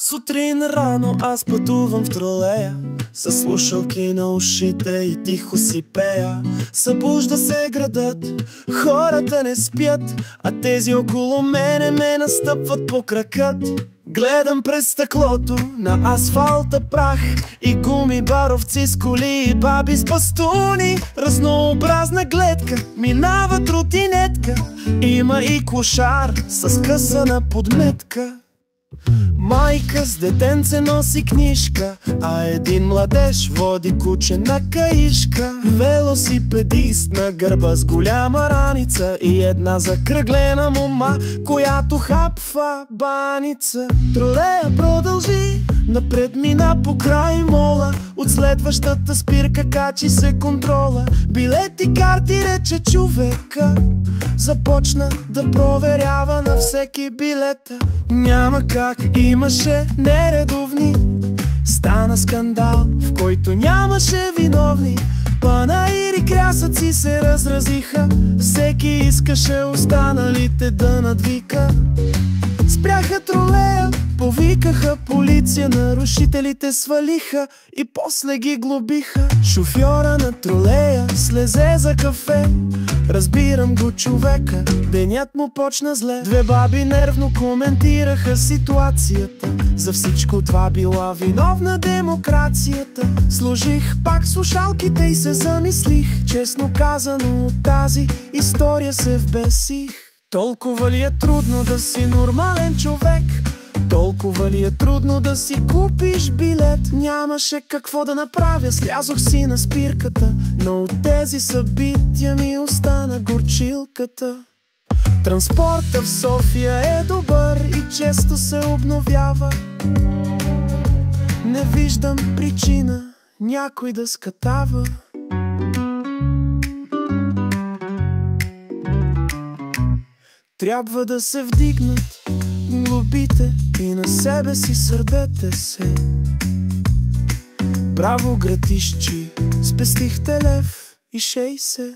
Сутрин рано аз пътувам в тролея, със слушалки на ушите и тихо си пея. Събужда се градът, хората не спят, а тези около мене ме настъпват по кракът. Гледам през стъклото на асфалта прах и гуми, баровци с коли и баби с бастуни. Разнообразна гледка, минава тротинетка, има и клошар с късана подметка. Майка с детенце носи книжка, а един младеж води куче на каишка. Велосипедист на гърба с голяма раница и една закръглена мома, която хапва баница. Тролея продължи, напред мина покрай мола, от следващата спирка качи се контрола. Билети, карти, рече човека, започна да проверява на всеки билета. Няма как, имаше нередовни, стана скандал, в който нямаше виновни. Панаири, крясъци се разразиха, всеки искаше останалите да надвика. Спряха тролея, повикаха полиция, нарушителите свалиха и после ги глобиха. Шофьора на тролея слезе за кафе, разбирам го човека, денят му почна зле. Две баби нервно коментираха ситуацията, за всичко това била виновна демокрацията. Сложих пак слушалките и се замислих, честно казано от тази история се вбесих. Толкова ли е трудно да си нормален човек? Толкова ли е трудно да си купиш билет? Нямаше какво да направя, слязох си на спирката, но от тези събития ми остана горчилката. Транспорта в София е добър и често се обновява. Не виждам причина някой да скатава. Трябва да се вдигнат глобите и на себе си сърдете се. Браво, гратищи, спестихте лев и 60.